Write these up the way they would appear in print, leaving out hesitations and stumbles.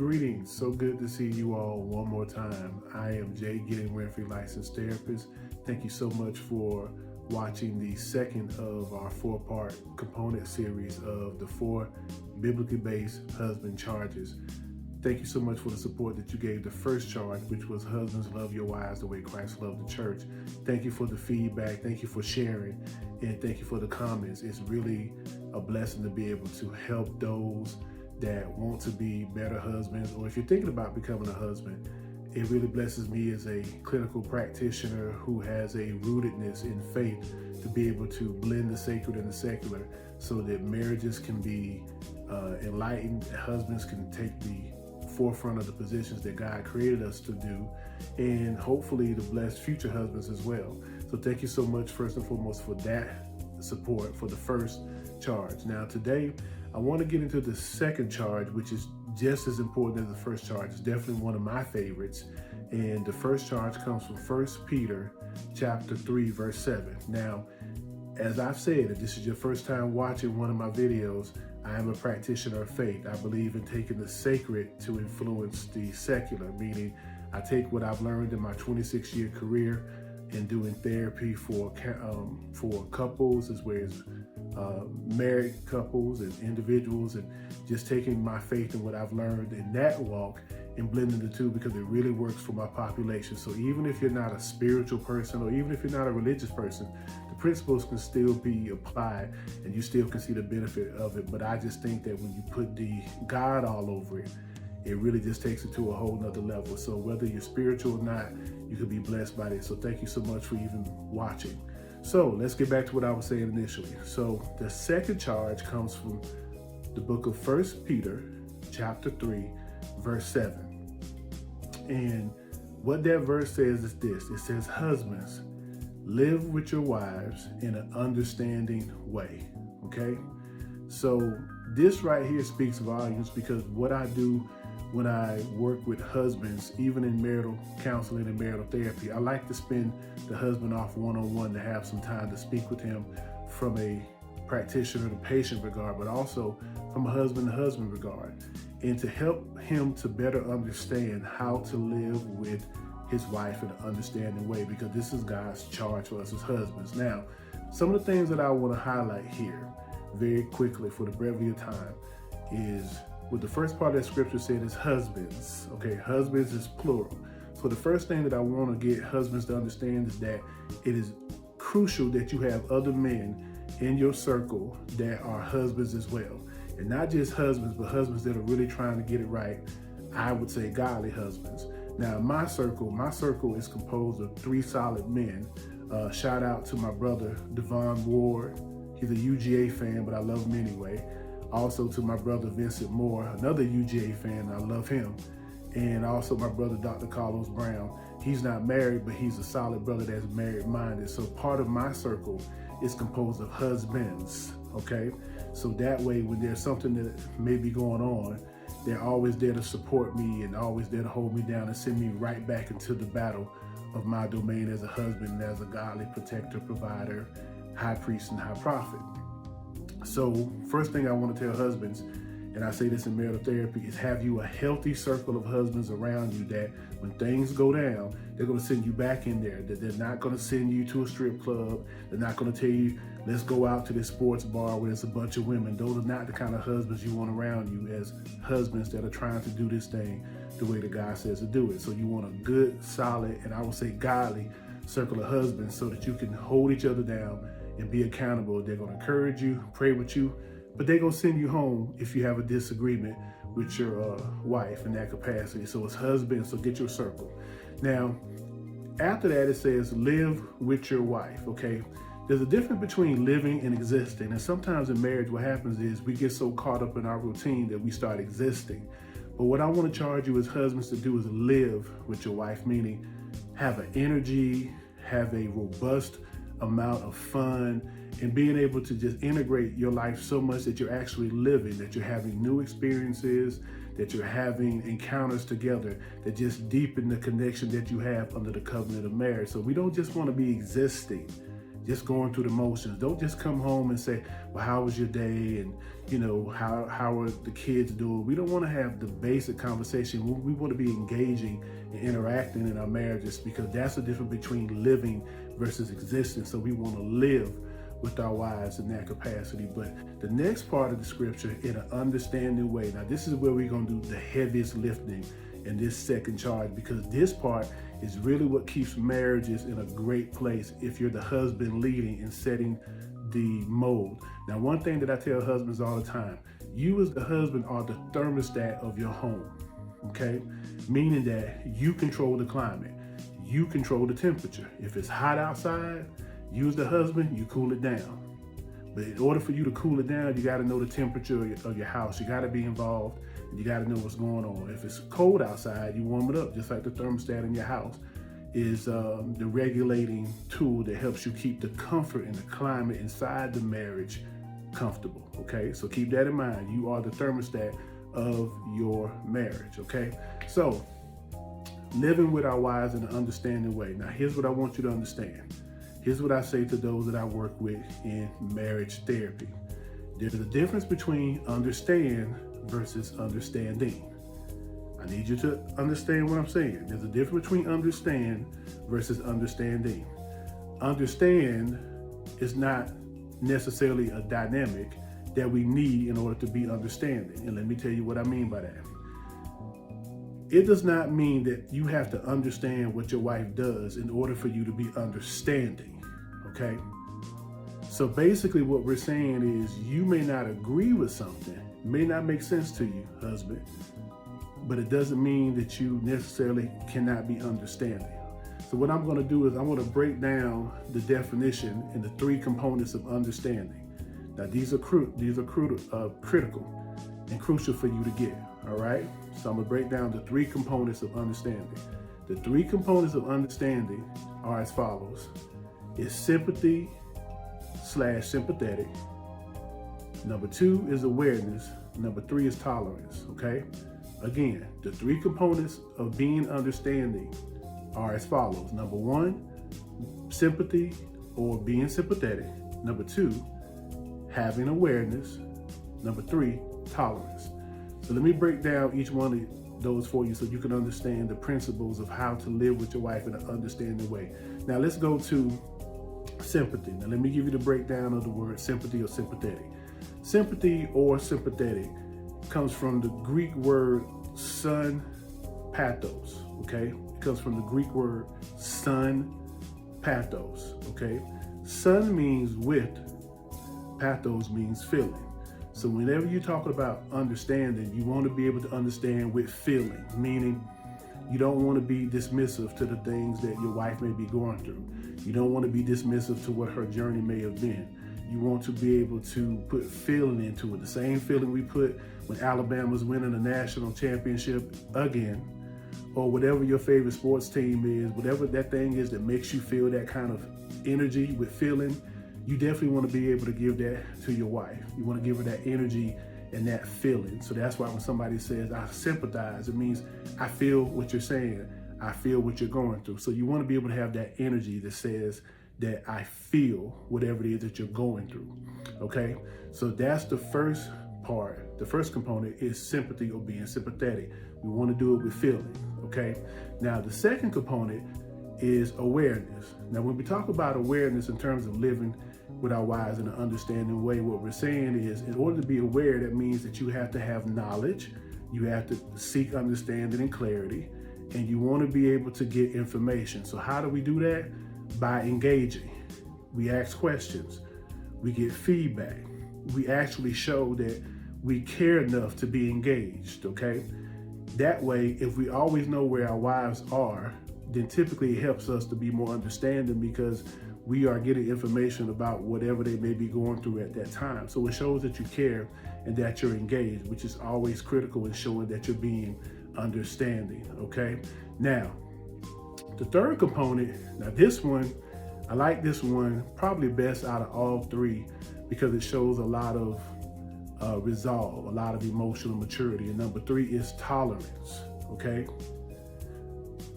Greetings. So good to see you all one more time. I am Gideon Winfrey, licensed therapist. Thank you so much for watching the second of our four-part component series of the 4 biblically based husband charges. Thank you so much for the support that you gave the first charge, which was husbands love your wives the way Christ loved the church. Thank you for the feedback. Thank you for sharing. And thank you for the comments. It's really a blessing to be able to help those that want to be better husbands, or if you're thinking about becoming a husband. It really blesses me as a clinical practitioner who has a rootedness in faith to be able to blend the sacred and the secular so that marriages can be enlightened, husbands can take the forefront of the positions that God created us to do, and hopefully to bless future husbands as well. So thank you so much, first and foremost, for that support for the first charge. Now today, I want to get into the second charge, which is just as important as the first charge. It's definitely one of my favorites. And the first charge comes from 1 Peter chapter 3, verse 7. Now, as I've said, if this is your first time watching one of my videos, I am a practitioner of faith. I believe in taking the sacred to influence the secular, meaning I take what I've learned in my 26-year career in doing therapy for couples as well as married couples and individuals, and just taking my faith and what I've learned in that walk and blending the two, because it really works for my population. So even if you're not a spiritual person, or even if you're not a religious person, the principles can still be applied and you still can see the benefit of it. But I just think that when you put the God all over it, it really just takes it to a whole nother level. So whether you're spiritual or not, you could be blessed by this. So thank you so much for even watching. So let's get back to what I was saying initially. So the second charge comes from the book of 1 Peter chapter 3, verse 7. And what that verse says is this. It says, husbands, live with your wives in an understanding way. Okay? So this right here speaks volumes, because what I do when I work with husbands, even in marital counseling and marital therapy, I like to spend the husband off one-on-one to have some time to speak with him from a practitioner to patient regard, but also from a husband to husband regard, and to help him to better understand how to live with his wife in an understanding way, because this is God's charge for us as husbands. Now, some of the things that I want to highlight here very quickly for the brevity of time is what the first part of that scripture said is husbands. Okay, husbands is plural. So the first thing that I want to get husbands to understand is that it is crucial that you have other men in your circle that are husbands as well. And not just husbands, but husbands that are really trying to get it right. I would say godly husbands. Now, my circle is composed of 3 solid men. Shout out to my brother, Devon Ward. He's a UGA fan, but I love him anyway. Also to my brother, Vincent Moore, another UGA fan. I love him. And also my brother, Dr. Carlos Brown. He's not married, but he's a solid brother that's married-minded. So part of my circle is composed of husbands, okay? So that way, when there's something that may be going on, they're always there to support me and always there to hold me down and send me right back into the battle of my domain as a husband and as a godly protector, provider, high priest, and high prophet. So first thing I want to tell husbands, and I say this in marital therapy, is have you a healthy circle of husbands around you that when things go down, they're going to send you back in there, that they're not going to send you to a strip club. They're not going to tell you, let's go out to this sports bar where there's a bunch of women. Those are not the kind of husbands you want around you as husbands that are trying to do this thing the way that God says to do it. So you want a good, solid, and I would say godly circle of husbands so that you can hold each other down and be accountable. They're going to encourage you, pray with you, but they're going to send you home if you have a disagreement with your wife in that capacity. So it's husband, so get your circle. Now, after that, it says live with your wife, okay? There's a difference between living and existing. And sometimes in marriage, what happens is we get so caught up in our routine that we start existing. But what I want to charge you as husbands to do is live with your wife, meaning have an energy, have a robust amount of fun, and being able to just integrate your life so much that you're actually living, that you're having new experiences, that you're having encounters together that just deepen the connection that you have under the covenant of marriage. So we don't just want to be existing. just going through the motions. Don't just come home and say, well, how was your day? And, how are the kids doing? We don't want to have the basic conversation. We want to be engaging and interacting in our marriages, because that's the difference between living versus existing. So we want to live with our wives in that capacity. But the next part of the scripture, in an understanding way. Now, this is where we're going to do the heaviest lifting in this second charge, because this part is really what keeps marriages in a great place if you're the husband leading and setting the mold. Now, one thing that I tell husbands all the time, you as the husband are the thermostat of your home, okay? Meaning that you control the climate, you control the temperature. If it's hot outside, you as the husband, you cool it down. But in order for you to cool it down, you gotta know the temperature of your house. You gotta be involved, and you gotta know what's going on. If it's cold outside, you warm it up, just like the thermostat in your house is the regulating tool that helps you keep the comfort and the climate inside the marriage comfortable, okay? So keep that in mind. You are the thermostat of your marriage, okay? So living with our wives in an understanding way. Now, here's what I want you to understand. Here's what I say to those that I work with in marriage therapy. There's a difference between understand versus understanding. I need you to understand what I'm saying. There's a difference between understand versus understanding. Understand is not necessarily a dynamic that we need in order to be understanding. And let me tell you what I mean by that. It does not mean that you have to understand what your wife does in order for you to be understanding, okay? So basically what we're saying is you may not agree with something, may not make sense to you, husband, but it doesn't mean that you necessarily cannot be understanding. So what I'm gonna do is I'm gonna break down the definition and the three components of understanding. Now these are critical and crucial for you to get, all right? So I'm gonna break down the three components of understanding. The three components of understanding are as follows. It's sympathy/sympathetic. Number 2 is awareness. Number 3 is tolerance, okay? Again, the three components of being understanding are as follows. Number 1, sympathy or being sympathetic. Number 2, having awareness. Number 3, tolerance. So let me break down each one of those for you so you can understand the principles of how to live with your wife in an understanding way. Now let's go to sympathy. Now let me give you the breakdown of the word sympathy or sympathetic. Sympathy or sympathetic comes from the Greek word son pathos, okay? It comes from the Greek word son pathos, okay? Son means with, pathos means feeling. So whenever you're talking about understanding, you want to be able to understand with feeling, meaning you don't want to be dismissive to the things that your wife may be going through. You don't want to be dismissive to what her journey may have been. You want to be able to put feeling into it, the same feeling we put when Alabama's winning a national championship again, or whatever your favorite sports team is, whatever that thing is that makes you feel that kind of energy with feeling. You definitely want to be able to give that to your wife. You want to give her that energy and that feeling. So that's why when somebody says, I sympathize, it means I feel what you're saying. I feel what you're going through. So you want to be able to have that energy that says that I feel whatever it is that you're going through, okay? So that's the first part. The first component is sympathy or being sympathetic. We want to do it with feeling, okay? Now, the second component is awareness. Now, when we talk about awareness in terms of living with our wives in an understanding way, what we're saying is in order to be aware, that means that you have to have knowledge, you have to seek understanding and clarity, and you want to be able to get information. So how do we do that? By engaging. We ask questions, we get feedback, we actually show that we care enough to be engaged, okay? That way, if we always know where our wives are, then typically it helps us to be more understanding because we are getting information about whatever they may be going through at that time. So it shows that you care and that you're engaged, which is always critical in showing that you're being understanding, okay? Now, the third component, now this one, I like this one probably best out of all three because it shows a lot of resolve, a lot of emotional maturity. And number 3 is tolerance, okay?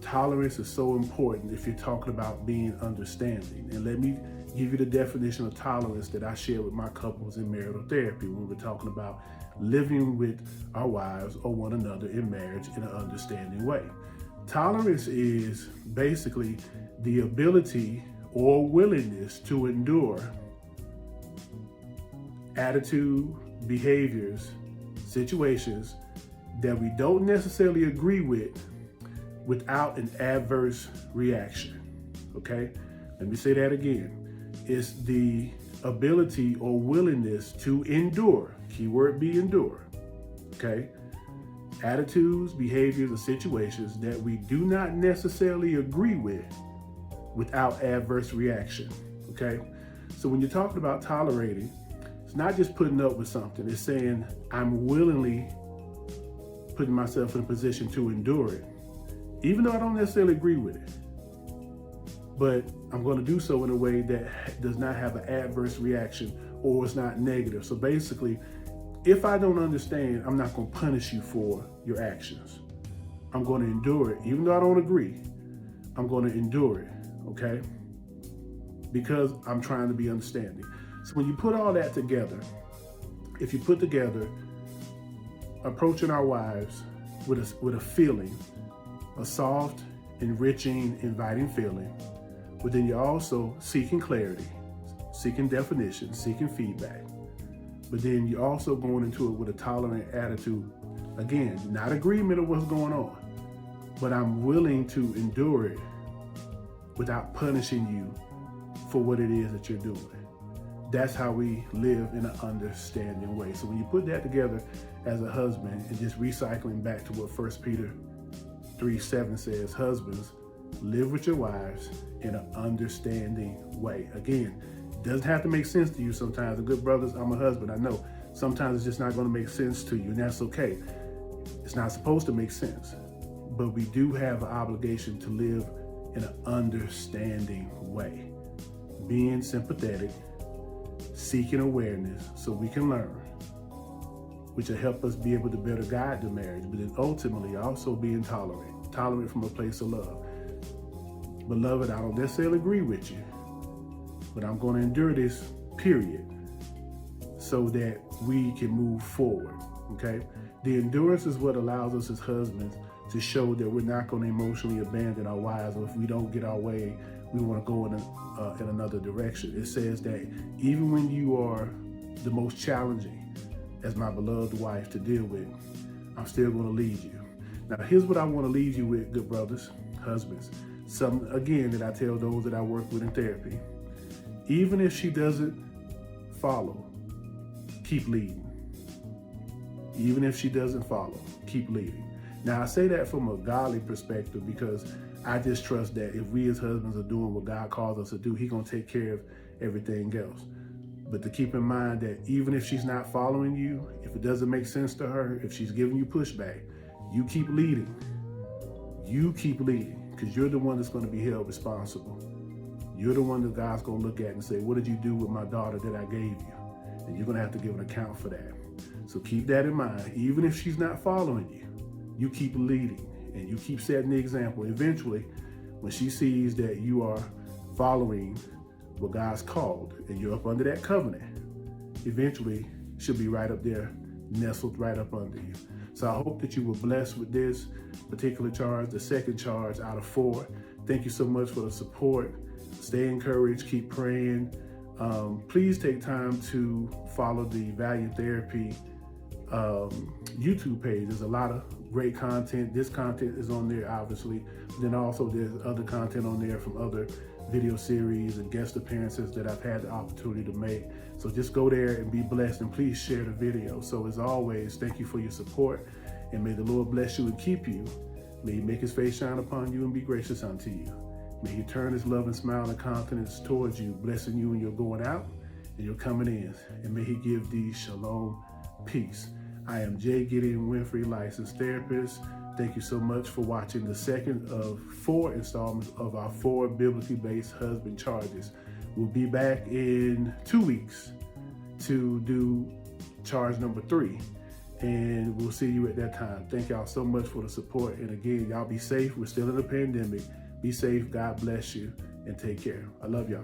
Tolerance is so important if you're talking about being understanding. And let me give you the definition of tolerance that I share with my couples in marital therapy when we're talking about living with our wives or one another in marriage in an understanding way. Tolerance is basically the ability or willingness to endure attitude, behaviors, situations that we don't necessarily agree with without an adverse reaction. Okay? Let me say that again. It's the ability or willingness to endure. Keyword be endure. Okay? Attitudes, behaviors, or situations that we do not necessarily agree with without adverse reaction. Okay? So when you're talking about tolerating, it's not just putting up with something. It's saying I'm willingly putting myself in a position to endure it, even though I don't necessarily agree with it. But I'm going to do so in a way that does not have an adverse reaction or it's not negative. So basically, if I don't understand, I'm not going to punish you for your actions. I'm going to endure it. Even though I don't agree, I'm going to endure it, okay? Because I'm trying to be understanding. So when you put all that together, if you put together approaching our wives with a feeling, a soft, enriching, inviting feeling, but then you're also seeking clarity, seeking definition, seeking feedback. But then you're also going into it with a tolerant attitude. Again, not agreement of what's going on, but I'm willing to endure it without punishing you for what it is that you're doing. That's how we live in an understanding way. So when you put that together as a husband, and just recycling back to what 1 Peter 3:7 says, husbands, live with your wives in an understanding way. Again, it doesn't have to make sense to you sometimes. And good brothers, I'm a husband, I know. Sometimes it's just not going to make sense to you, and that's okay. It's not supposed to make sense. But we do have an obligation to live in an understanding way. Being sympathetic, seeking awareness so we can learn, which will help us be able to better guide the marriage, but then ultimately also being tolerant from a place of love. Beloved, I don't necessarily agree with you, but I'm going to endure this, period, so that we can move forward, okay? The endurance is what allows us as husbands to show that we're not going to emotionally abandon our wives, or if we don't get our way, we want to go in another direction. It says that even when you are the most challenging as my beloved wife to deal with, I'm still going to lead you. Now, here's what I want to leave you with, good brothers, husbands. Something, again, that I tell those that I work with in therapy. Even if she doesn't follow, keep leading. Even if she doesn't follow, keep leading. Now, I say that from a godly perspective because I just trust that if we as husbands are doing what God calls us to do, He's going to take care of everything else. But to keep in mind that even if she's not following you, if it doesn't make sense to her, if she's giving you pushback, you keep leading. You keep leading, because you're the one that's going to be held responsible. You're the one that God's going to look at and say, what did you do with my daughter that I gave you? And you're going to have to give an account for that. So keep that in mind. Even if she's not following you, you keep leading and you keep setting the example. Eventually, when she sees that you are following what God's called and you're up under that covenant, eventually she'll be right up there, nestled right up under you. So I hope that you were blessed with this particular charge, the second charge out of 4. Thank you so much for the support. Stay encouraged, keep praying. Please take time to follow the Valiant Therapy YouTube page. There's a lot of great content. This content is on there, obviously. Then also there's other content on there from other video series and guest appearances that I've had the opportunity to make. So just go there and be blessed, and please share the video. So as always, thank you for your support, and may the Lord bless you and keep you. May He make His face shine upon you and be gracious unto you. May He turn His love and smile and countenance towards you, blessing you when you're going out and you're coming in. And may He give thee shalom, peace. I am Gideon Winfrey, licensed therapist. Thank you so much for watching the second of 4 installments of our 4 biblically based husband charges. We'll be back in 2 weeks to do charge number 3, and we'll see you at that time. Thank y'all so much for the support. And again, y'all be safe. We're still in a pandemic. Be safe. God bless you, and take care. I love y'all.